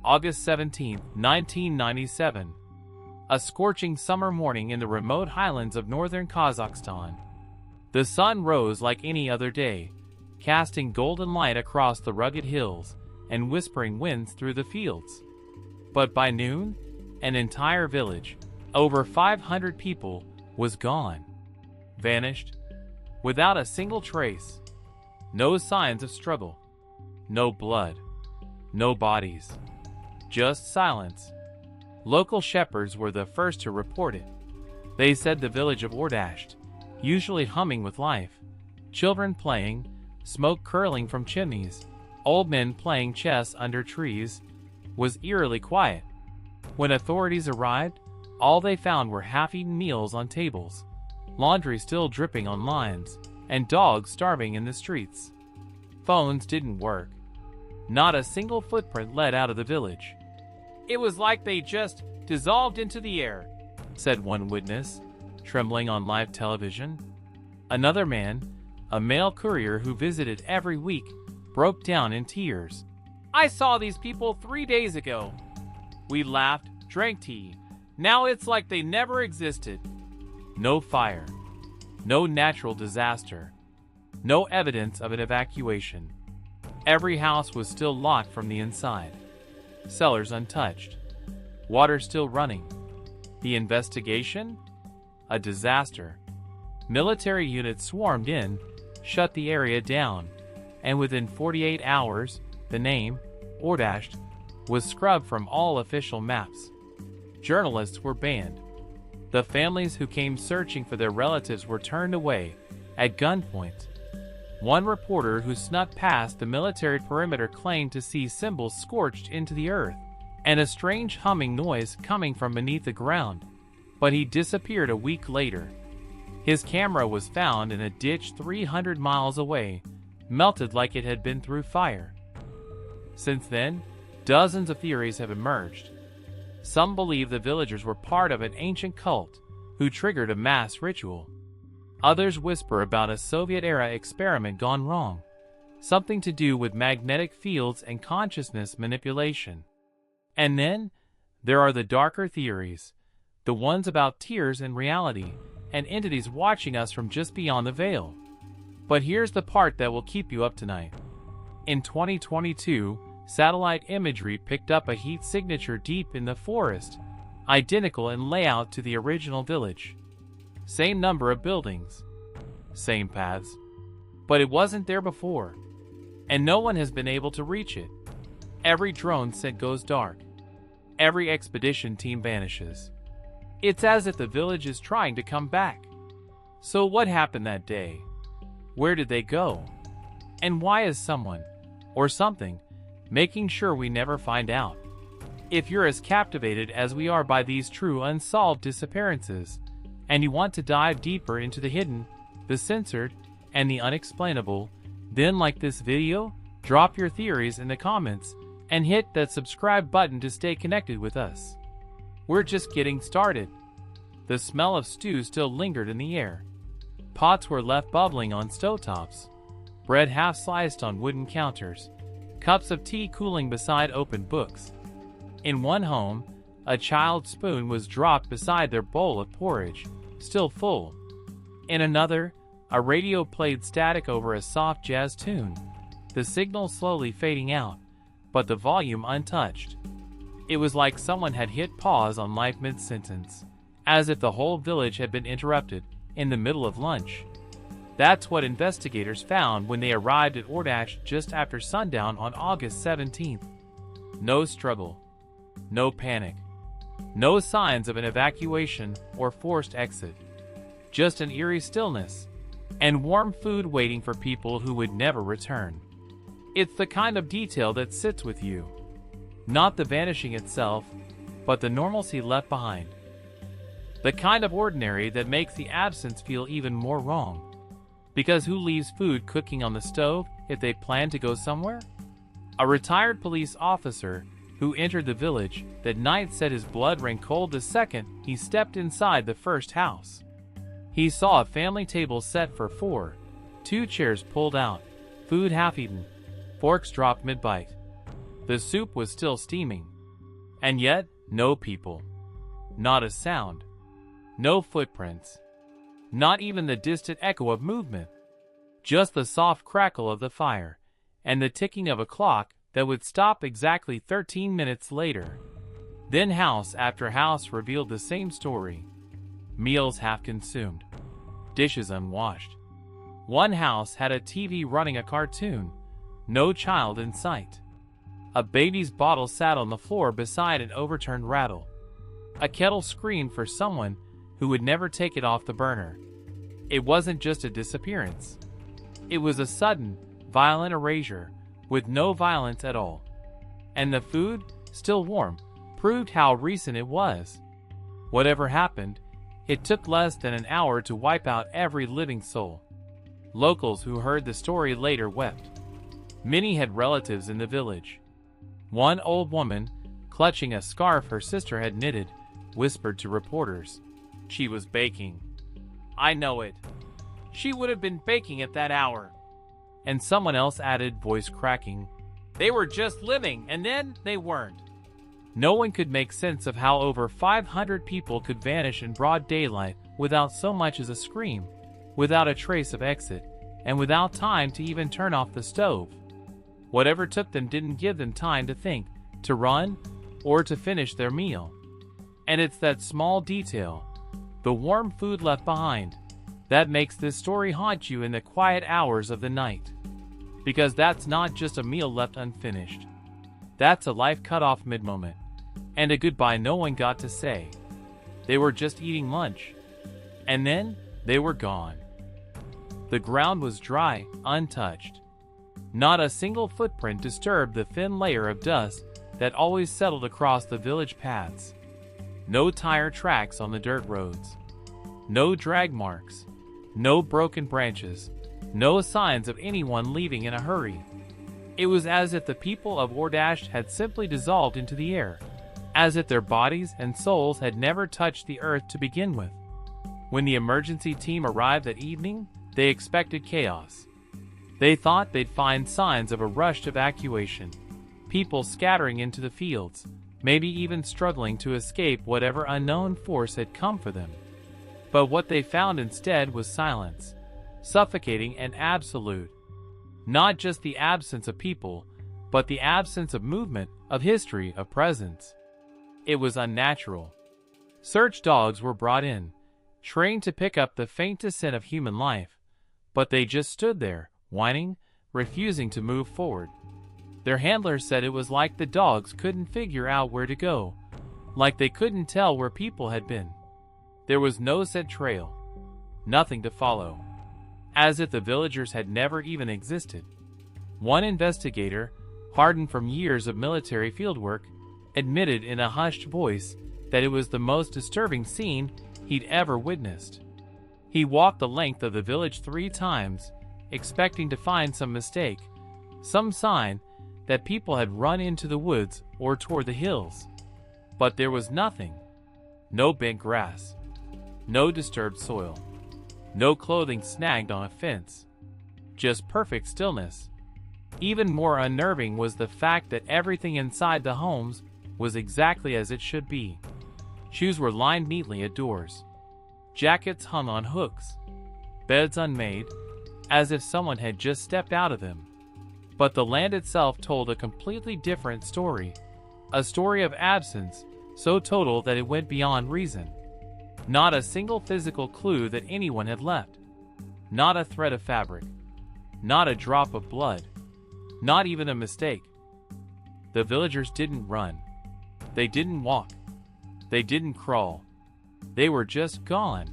August 17, 1997. A scorching summer morning in the remote highlands of northern Kazakhstan. The sun rose like any other day, casting golden light across the rugged hills and whispering winds through the fields. But by noon, an entire village, over 500 people, was gone. Vanished, without a single trace. No signs of struggle. No blood. No bodies. Just silence. Local shepherds were the first to report it. They said the village of Ordasht, usually humming with life, children playing, smoke curling from chimneys, old men playing chess under trees, was eerily quiet. When authorities arrived, all they found were half-eaten meals on tables, laundry still dripping on lines, and dogs starving in the streets. Phones didn't work. Not a single footprint led out of the village. "It was like they just dissolved into the air," said one witness, trembling on live television. Another man, a male courier who visited every week, broke down in tears. "I saw these people 3 days ago. We laughed, drank tea. Now it's like they never existed." No fire. No natural disaster. No evidence of an evacuation. Every house was still locked from the inside. Cellars untouched. Water still running. The investigation? A disaster. Military units swarmed in, shut the area down, and within 48 hours, the name, Ordasht, was scrubbed from all official maps. Journalists were banned. The families who came searching for their relatives were turned away, at gunpoint. One reporter who snuck past the military perimeter claimed to see symbols scorched into the earth, and a strange humming noise coming from beneath the ground, but he disappeared a week later. His camera was found in a ditch 300 miles away, melted like it had been through fire. Since then, dozens of theories have emerged. Some believe the villagers were part of an ancient cult who triggered a mass ritual. Others whisper about a Soviet-era experiment gone wrong, something to do with magnetic fields and consciousness manipulation. And then, there are the darker theories, the ones about tears in reality and entities watching us from just beyond the veil. But here's the part that will keep you up tonight. In 2022, satellite imagery picked up a heat signature deep in the forest, identical in layout to the original village. Same number of buildings, same paths, but it wasn't there before, and no one has been able to reach it. Every drone sent goes dark. Every expedition team vanishes. It's as if the village is trying to come back. So what happened that day? Where did they go? And why is someone, or something, making sure we never find out? If you're as captivated as we are by these true unsolved disappearances, and you want to dive deeper into the hidden, the censored, and the unexplainable, then like this video, drop your theories in the comments, and hit that subscribe button to stay connected with us. We're just getting started. The smell of stew still lingered in the air. Pots were left bubbling on stovetops, bread half sliced on wooden counters, cups of tea cooling beside open books. In one home, a child's spoon was dropped beside their bowl of porridge, still full. In another, a radio played static over a soft jazz tune, the signal slowly fading out, but the volume untouched. It was like someone had hit pause on life mid-sentence, as if the whole village had been interrupted in the middle of lunch. That's what investigators found when they arrived at Ordasht just after sundown on August 17th. No struggle. No panic. No signs of an evacuation or forced exit. Just an eerie stillness, and warm food waiting for people who would never return. It's the kind of detail that sits with you. Not the vanishing itself, but the normalcy left behind. The kind of ordinary that makes the absence feel even more wrong. Because who leaves food cooking on the stove if they plan to go somewhere? A retired police officer who entered the village that night said his blood ran cold the second he stepped inside the first house. He saw a family table set for 4, 2 chairs pulled out, food half-eaten, forks dropped mid-bite. The soup was still steaming, And yet, no people. Not a sound. No footprints. Not even the distant echo of movement. Just the soft crackle of the fire, and the ticking of a clock that would stop exactly 13 minutes later. Then house after house revealed the same story. Meals half consumed. Dishes unwashed. One house had a TV running a cartoon. No child in sight. A baby's bottle sat on the floor beside an overturned rattle. A kettle screamed for someone who would never take it off the burner. It wasn't just a disappearance. It was a sudden, violent erasure, with no violence at all. And the food, still warm, proved how recent it was. Whatever happened, it took less than an hour to wipe out every living soul. Locals who heard the story later wept. Many had relatives in the village. One old woman, clutching a scarf her sister had knitted, whispered to reporters, "She was baking." "I know it. She would have been baking at that hour." And someone else added, voice cracking, "They were just living, and then they weren't." No one could make sense of how over 500 people could vanish in broad daylight without so much as a scream, without a trace of exit, and without time to even turn off the stove. Whatever took them didn't give them time to think, to run, or to finish their meal. And it's that small detail, the warm food left behind, that makes this story haunt you in the quiet hours of the night. Because that's not just a meal left unfinished. That's a life cut off mid-moment, and a goodbye no one got to say. They were just eating lunch, and then they were gone. The ground was dry, untouched. Not a single footprint disturbed the thin layer of dust that always settled across the village paths. No tire tracks on the dirt roads. No drag marks. No broken branches. No signs of anyone leaving in a hurry. It was as if the people of Ordash had simply dissolved into the air, as if their bodies and souls had never touched the earth to begin with. When the emergency team arrived that evening, they expected chaos. They thought they'd find signs of a rushed evacuation, people scattering into the fields, maybe even struggling to escape whatever unknown force had come for them. But what they found instead was silence, suffocating and absolute. Not just the absence of people, but the absence of movement, of history, of presence. It was unnatural. Search dogs were brought in, trained to pick up the faintest scent of human life, but they just stood there, whining, refusing to move forward. Their handlers said it was like the dogs couldn't figure out where to go, like they couldn't tell where people had been. There was no set trail, nothing to follow, as if the villagers had never even existed. One investigator, hardened from years of military fieldwork, admitted in a hushed voice that it was the most disturbing scene he'd ever witnessed. He walked the length of the village 3 times, expecting to find some mistake, some sign that people had run into the woods or toward the hills. But there was nothing. No bent grass. No disturbed soil. No clothing snagged on a fence. Just perfect stillness. Even more unnerving was the fact that everything inside the homes was exactly as it should be. Shoes were lined neatly at doors. Jackets hung on hooks. Beds unmade, as if someone had just stepped out of them. But the land itself told a completely different story. A story of absence, so total that it went beyond reason. Not a single physical clue that anyone had left. Not a thread of fabric. Not a drop of blood. Not even a mistake. The villagers didn't run. They didn't walk. They didn't crawl. They were just gone.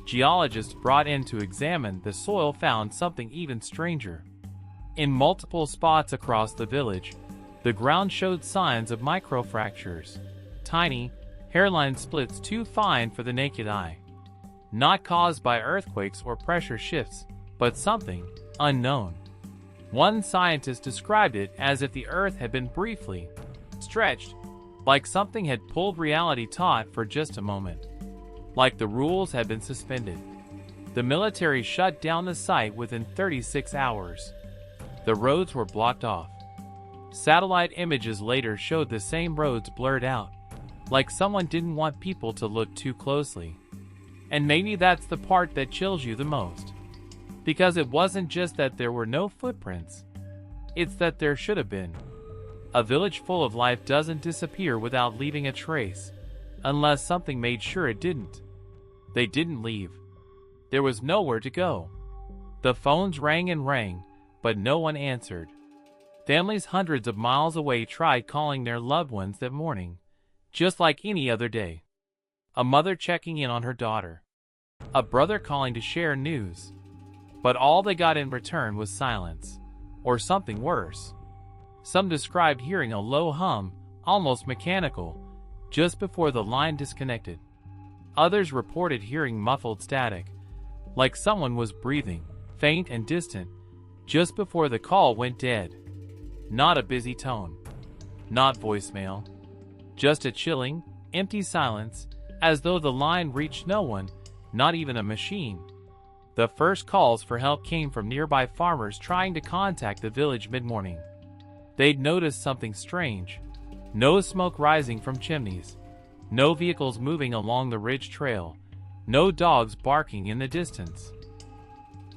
Geologists brought in to examine the soil found something even stranger. In multiple spots across the village, the ground showed signs of microfractures, tiny, hairline splits too fine for the naked eye. Not caused by earthquakes or pressure shifts, but something unknown. One scientist described it as if the earth had been briefly stretched, like something had pulled reality taut for just a moment. Like the rules had been suspended. The military shut down the site within 36 hours. The roads were blocked off. Satellite images later showed the same roads blurred out, like someone didn't want people to look too closely. And maybe that's the part that chills you the most. Because it wasn't just that there were no footprints, it's that there should have been. A village full of life doesn't disappear without leaving a trace, unless something made sure it didn't. They didn't leave. There was nowhere to go. The phones rang and rang, but no one answered. Families hundreds of miles away tried calling their loved ones that morning, just like any other day. A mother checking in on her daughter. A brother calling to share news. But all they got in return was silence, or something worse. Some described hearing a low hum, almost mechanical, just before the line disconnected. Others reported hearing muffled static, like someone was breathing, faint and distant, just before the call went dead. Not a busy tone. Not voicemail. Just a chilling, empty silence, as though the line reached no one, not even a machine. The first calls for help came from nearby farmers trying to contact the village mid-morning. They'd noticed something strange. No smoke rising from chimneys. No vehicles moving along the ridge trail. No dogs barking in the distance.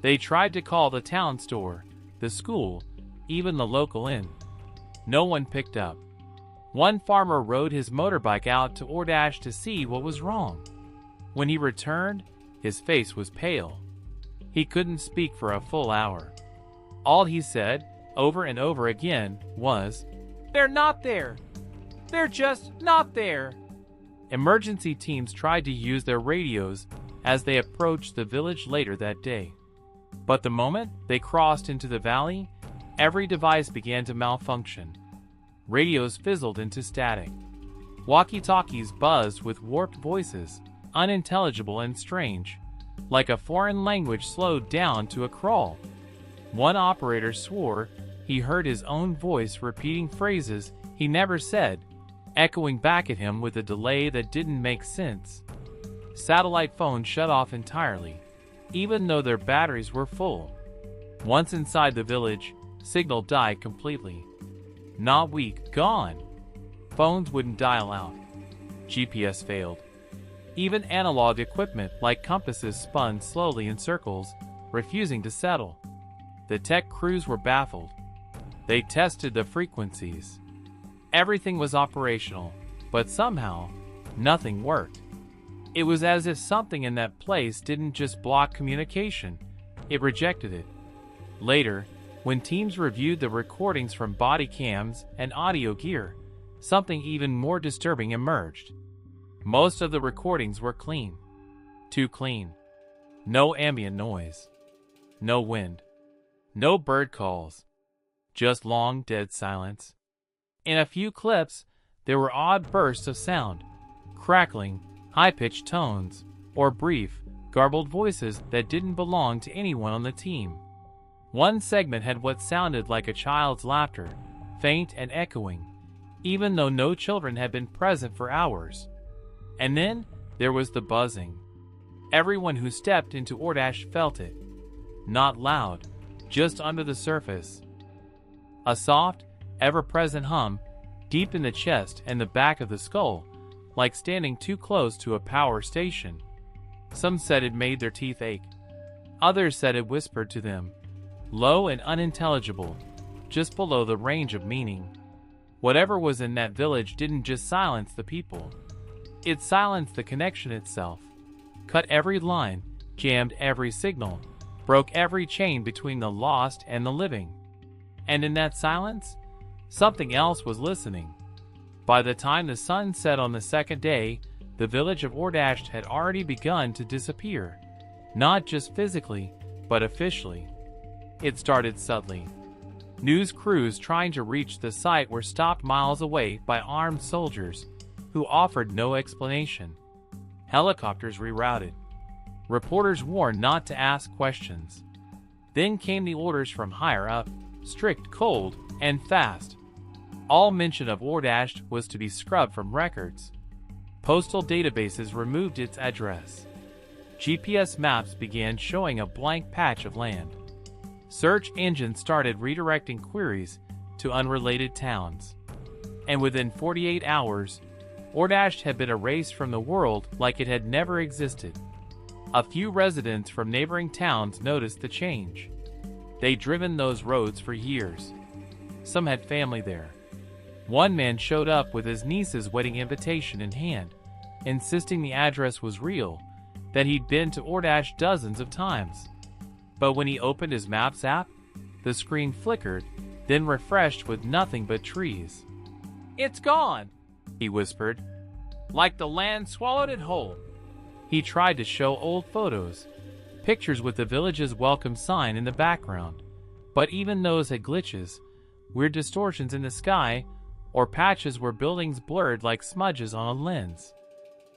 They tried to call the town store, the school, even the local inn. No one picked up. One farmer rode his motorbike out to Ordash to see what was wrong. When he returned, his face was pale. He couldn't speak for a full hour. All he said, over and over again, was, "They're not there! They're just not there!" Emergency teams tried to use their radios as they approached the village later that day. But the moment they crossed into the valley, every device began to malfunction. Radios fizzled into static. Walkie-talkies buzzed with warped voices, unintelligible and strange, like a foreign language slowed down to a crawl. One operator swore he heard his own voice repeating phrases he never said, echoing back at him with a delay that didn't make sense. Satellite phones shut off entirely, even though their batteries were full. Once inside the village, signal died completely. Not weak, gone. Phones wouldn't dial out. GPS failed. Even analog equipment like compasses spun slowly in circles, refusing to settle. The tech crews were baffled. They tested the frequencies. Everything was operational, but somehow, nothing worked. It was as if something in that place didn't just block communication, it rejected it. Later, when teams reviewed the recordings from body cams and audio gear, something even more disturbing emerged. Most of the recordings were clean. Too clean. No ambient noise. No wind. No bird calls. Just long, dead silence. In a few clips, there were odd bursts of sound, crackling, high-pitched tones, or brief, garbled voices that didn't belong to anyone on the team. One segment had what sounded like a child's laughter, faint and echoing, even though no children had been present for hours. And then there was the buzzing. Everyone who stepped into Ordash felt it. Not loud, just under the surface. A soft, ever-present hum, deep in the chest and the back of the skull, like standing too close to a power station. Some said it made their teeth ache. Others said it whispered to them, low and unintelligible, just below the range of meaning. Whatever was in that village didn't just silence the people. It silenced the connection itself, cut every line, jammed every signal, broke every chain between the lost and the living. And in that silence, something else was listening. By the time the sun set on the second day, the village of Ordash had already begun to disappear, not just physically, but officially. It started subtly. News crews trying to reach the site were stopped miles away by armed soldiers who offered no explanation. Helicopters rerouted. Reporters warned not to ask questions. Then came the orders from higher up, strict, cold, and fast. All mention of Ordash was to be scrubbed from records. Postal databases removed its address. GPS maps began showing a blank patch of land. Search engines started redirecting queries to unrelated towns. And within 48 hours, Ordasht had been erased from the world like it had never existed. A few residents from neighboring towns noticed the change. They'd driven those roads for years. Some had family there. One man showed up with his niece's wedding invitation in hand, insisting the address was real, that he'd been to Ordasht dozens of times. But when he opened his Maps app, the screen flickered, then refreshed with nothing but trees. "It's gone," he whispered, "like the land swallowed it whole." He tried to show old photos, pictures with the village's welcome sign in the background, but even those had glitches, weird distortions in the sky, or patches where buildings blurred like smudges on a lens.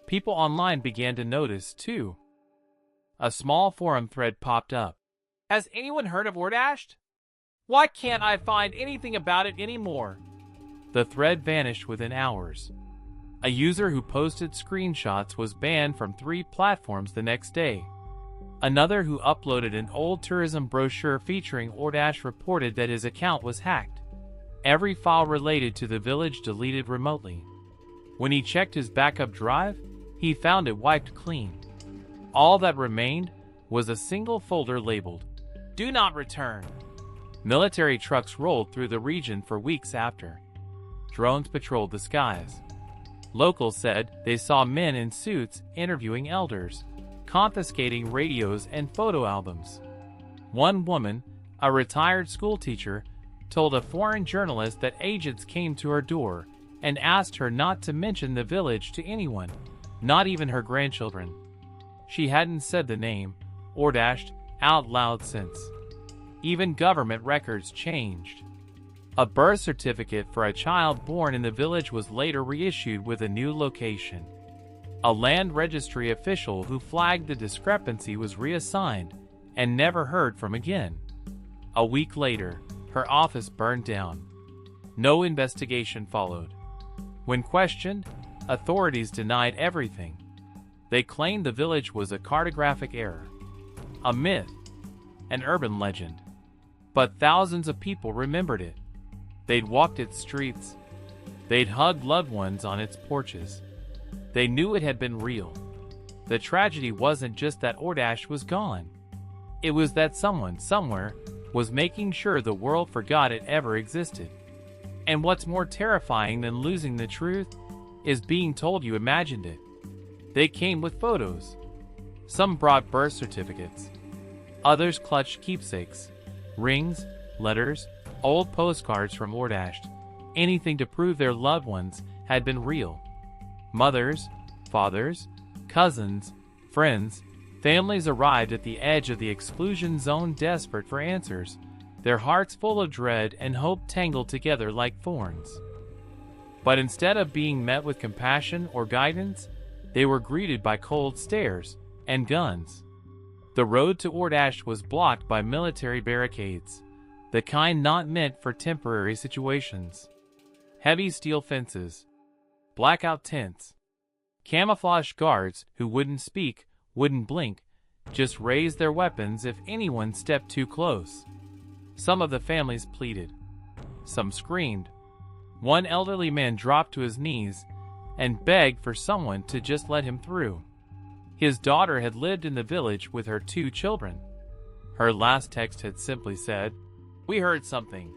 People online began to notice, too. A small forum thread popped up. "Has anyone heard of Ordasht? Why can't I find anything about it anymore?" The thread vanished within hours. A user who posted screenshots was banned from 3 platforms the next day. Another who uploaded an old tourism brochure featuring Ordasht reported that his account was hacked. Every file related to the village deleted remotely. When he checked his backup drive, he found it wiped clean. All that remained was a single folder labeled, "Do not return." Military trucks rolled through the region for weeks after. Drones patrolled the skies. Locals said they saw men in suits interviewing elders, confiscating radios and photo albums. One woman, a retired schoolteacher, told a foreign journalist that agents came to her door and asked her not to mention the village to anyone, not even her grandchildren. She hadn't said the name, Ordasht, out loud since. Even government records changed. A birth certificate for a child born in the village was later reissued with a new location. A land registry official who flagged the discrepancy was reassigned and never heard from again. A week later, her office burned down. No investigation followed. When questioned, authorities denied everything. They claimed the village was a cartographic error, a myth, an urban legend. But thousands of people remembered it. They'd walked its streets. They'd hugged loved ones on its porches. They knew it had been real. The tragedy wasn't just that Ordasht was gone. It was that someone, somewhere, was making sure the world forgot it ever existed. And what's more terrifying than losing the truth is being told you imagined it. They came with photos. Some brought birth certificates. Others clutched keepsakes, rings, letters, old postcards from Ordasht, anything to prove their loved ones had been real. Mothers, fathers, cousins, friends, families arrived at the edge of the exclusion zone desperate for answers, their hearts full of dread and hope tangled together like thorns. But instead of being met with compassion or guidance, they were greeted by cold stares and guns. The road to Ordasht was blocked by military barricades, the kind not meant for temporary situations. Heavy steel fences, blackout tents, camouflage guards who wouldn't speak, wouldn't blink, just raised their weapons if anyone stepped too close. Some of the families pleaded. Some screamed. One elderly man dropped to his knees and begged for someone to just let him through. His daughter had lived in the village with her 2 children. Her last text had simply said, "We heard something."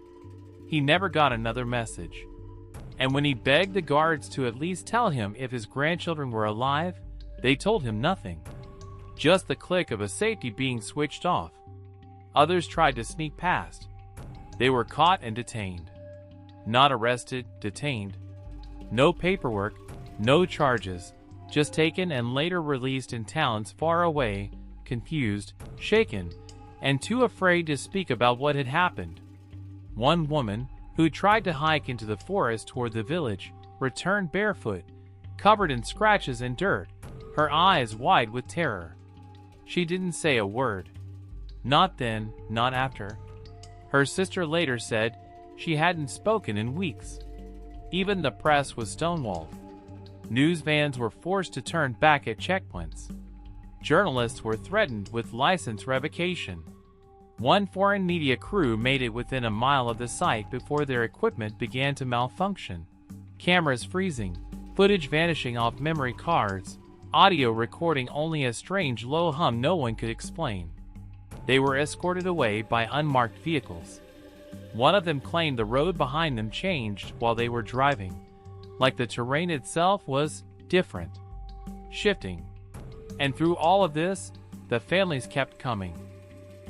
He never got another message. And when he begged the guards to at least tell him if his grandchildren were alive, they told him nothing. Just the click of a safety being switched off. Others tried to sneak past. They were caught and detained. Not arrested, detained. No paperwork, no charges, just taken and later released in towns far away, confused, shaken, and too afraid to speak about what had happened. One woman, who tried to hike into the forest toward the village, returned barefoot, covered in scratches and dirt, her eyes wide with terror. She didn't say a word. Not then, not after. Her sister later said she hadn't spoken in weeks. Even the press was stonewalled. News vans were forced to turn back at checkpoints. Journalists were threatened with license revocation. One foreign media crew made it within a mile of the site before their equipment began to malfunction. Cameras freezing, footage vanishing off memory cards, audio recording only a strange low hum no one could explain. They were escorted away by unmarked vehicles. One of them claimed the road behind them changed while they were driving, like the terrain itself was different, shifting. And through all of this, the families kept coming,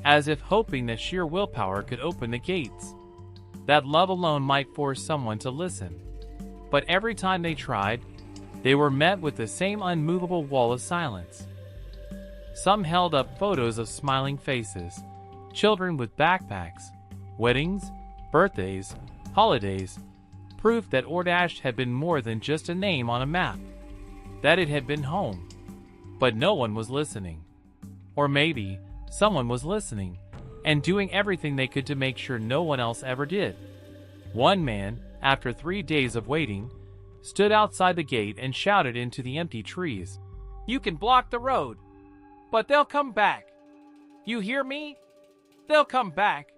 as if hoping that sheer willpower could open the gates. That love alone might force someone to listen. But every time they tried, they were met with the same unmovable wall of silence. Some held up photos of smiling faces, children with backpacks, weddings, birthdays, holidays, proof that Ordasht had been more than just a name on a map, that it had been home. But no one was listening. Or maybe someone was listening and doing everything they could to make sure no one else ever did. One man, after 3 days of waiting, stood outside the gate and shouted into the empty trees, "You can block the road, but they'll come back. You hear me? They'll come back."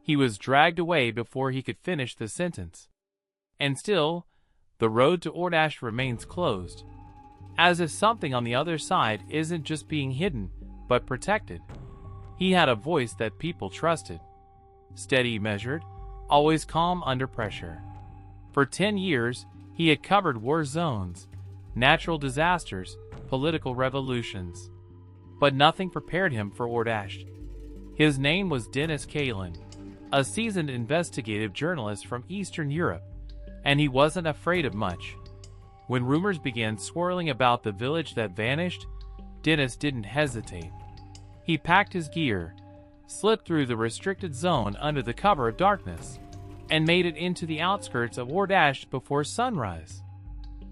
He was dragged away before he could finish the sentence. And still, the road to Ordasht remains closed, as if something on the other side isn't just being hidden, but protected. He had a voice that people trusted. Steady, measured, always calm under pressure. For 10 years, he had covered war zones, natural disasters, political revolutions. But nothing prepared him for Ordasht. His name was Dennis Kalin, a seasoned investigative journalist from Eastern Europe, and he wasn't afraid of much. When rumors began swirling about the village that vanished, Dennis didn't hesitate. He packed his gear, slipped through the restricted zone under the cover of darkness, and made it into the outskirts of Ordasht before sunrise.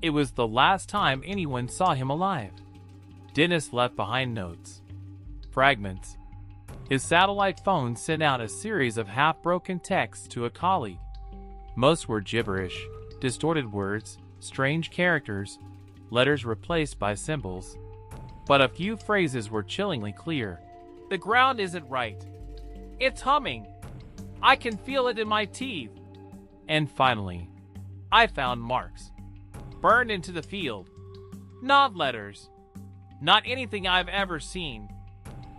It was the last time anyone saw him alive. Dennis left behind notes, fragments. His satellite phone sent out a series of half-broken texts to a colleague. Most were gibberish, distorted words, strange characters, letters replaced by symbols. But a few phrases were chillingly clear. "The ground isn't right. It's humming. I can feel it in my teeth." And finally, "I found marks. Burned into the field. Not letters. Not anything I've ever seen."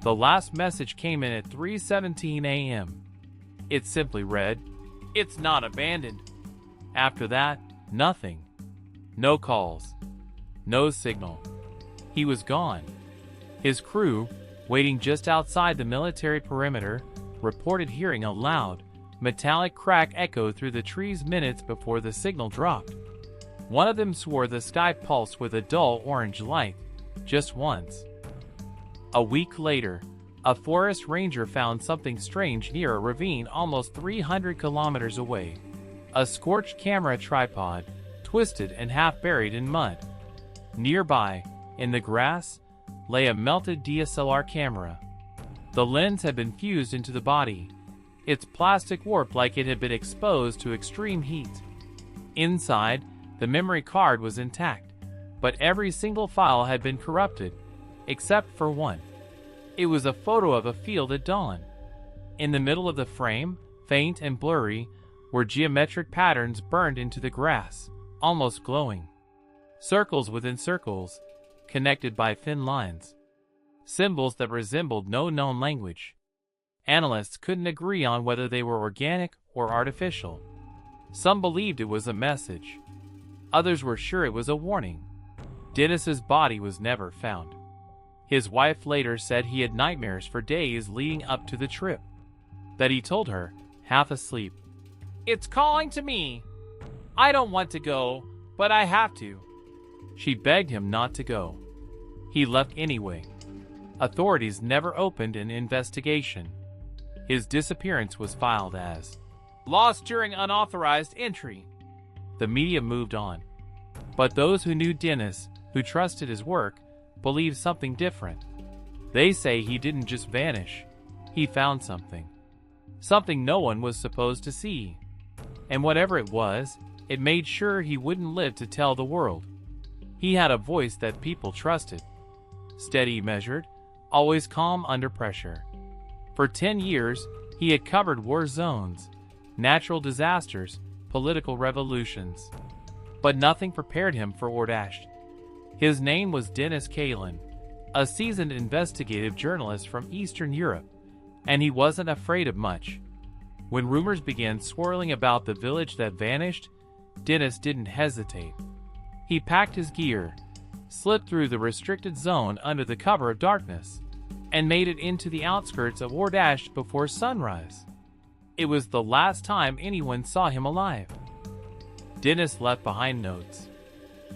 The last message came in at 3:17 a.m. It simply read, "It's not abandoned." After that, nothing. No calls. No signal. He was gone. His crew, waiting just outside the military perimeter, reported hearing a loud, metallic crack echo through the trees minutes before the signal dropped. One of them swore the sky pulsed with a dull orange light, just once. A week later, a forest ranger found something strange near a ravine almost 300 kilometers away. A scorched camera tripod, twisted and half buried in mud. Nearby, in the grass, lay a melted DSLR camera. The lens had been fused into the body, its plastic warped like it had been exposed to extreme heat. Inside, the memory card was intact, but every single file had been corrupted, except for one. It was a photo of a field at dawn. In the middle of the frame, faint and blurry, were geometric patterns burned into the grass, almost glowing. Circles within circles, connected by thin lines. Symbols that resembled no known language. Analysts couldn't agree on whether they were organic or artificial. Some believed it was a message. Others were sure it was a warning. Dennis's body was never found. His wife later said he had nightmares for days leading up to the trip. That he told her, half asleep, "It's calling to me. I don't want to go, but I have to." She begged him not to go. He left anyway. Authorities never opened an investigation. His disappearance was filed as lost during unauthorized entry. The media moved on. But those who knew Dennis, who trusted his work, believed something different. They say he didn't just vanish. He found something. Something no one was supposed to see. And whatever it was, it made sure he wouldn't live to tell the world. He had a voice that people trusted. Steady, measured, always calm under pressure. For 10 years, he had covered war zones, natural disasters, political revolutions. But nothing prepared him for Ordasht. His name was Dennis Kalin, a seasoned investigative journalist from Eastern Europe, and he wasn't afraid of much. When rumors began swirling about the village that vanished, Dennis didn't hesitate. He packed his gear, slipped through the restricted zone under the cover of darkness, and made it into the outskirts of Ordasht before sunrise. It was the last time anyone saw him alive. Dennis left behind notes,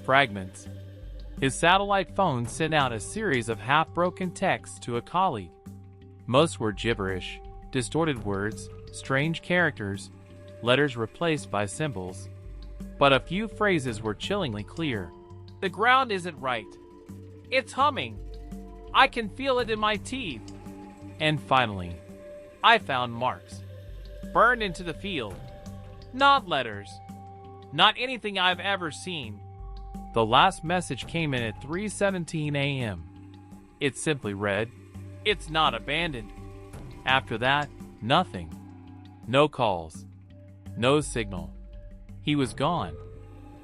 fragments. His satellite phone sent out a series of half-broken texts to a colleague. Most were gibberish, distorted words, strange characters, letters replaced by symbols. But a few phrases were chillingly clear. "The ground isn't right. It's humming. I can feel it in my teeth." And finally, "I found marks. Burned into the field. Not letters. Not anything I've ever seen." The last message came in at 3:17 a.m. It simply read, "It's not abandoned." After that, nothing. No calls. No signal. He was gone.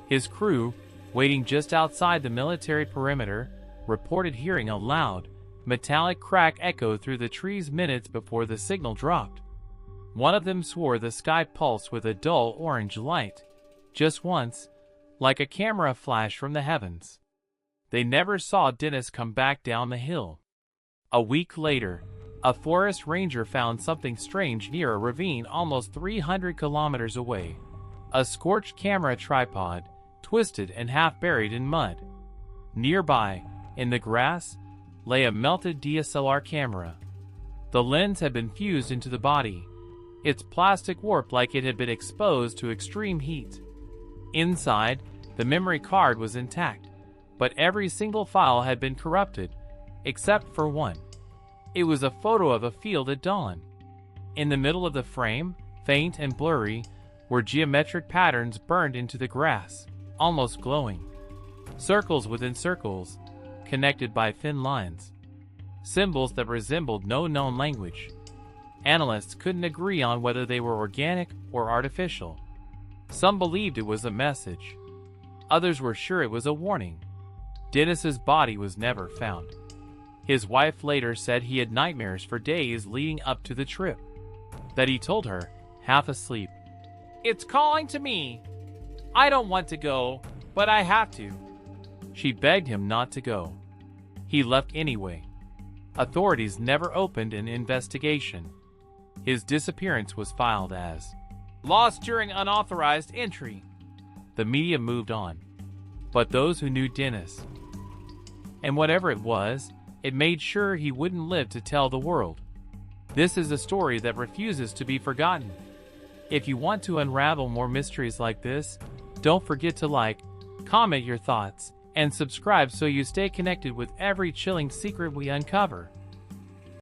His crew, waiting just outside the military perimeter, reported hearing a loud, metallic crack echo through the trees minutes before the signal dropped. One of them swore the sky pulsed with a dull orange light, just once, like a camera flash from the heavens. They never saw Dennis come back down the hill. A week later, a forest ranger found something strange near a ravine almost 300 kilometers away. A scorched camera tripod, twisted and half buried in mud. Nearby, in the grass, lay a melted DSLR camera. The lens had been fused into the body, its plastic warped like it had been exposed to extreme heat. Inside, the memory card was intact, but every single file had been corrupted, except for one. It was a photo of a field at dawn. In the middle of the frame, faint and blurry, were geometric patterns burned into the grass, almost glowing. Circles within circles, connected by thin lines. Symbols that resembled no known language. Analysts couldn't agree on whether they were organic or artificial. Some believed it was a message. Others were sure it was a warning. Dennis's body was never found. His wife later said he had nightmares for days leading up to the trip. That he told her, half asleep, "It's calling to me. I don't want to go, but I have to." She begged him not to go. He left anyway. Authorities never opened an investigation. His disappearance was filed as lost during unauthorized entry. The media moved on. But those who knew Dennis, and whatever it was, it made sure he wouldn't live to tell the world. This is a story that refuses to be forgotten. If you want to unravel more mysteries like this, don't forget to like, comment your thoughts, and subscribe so you stay connected with every chilling secret we uncover.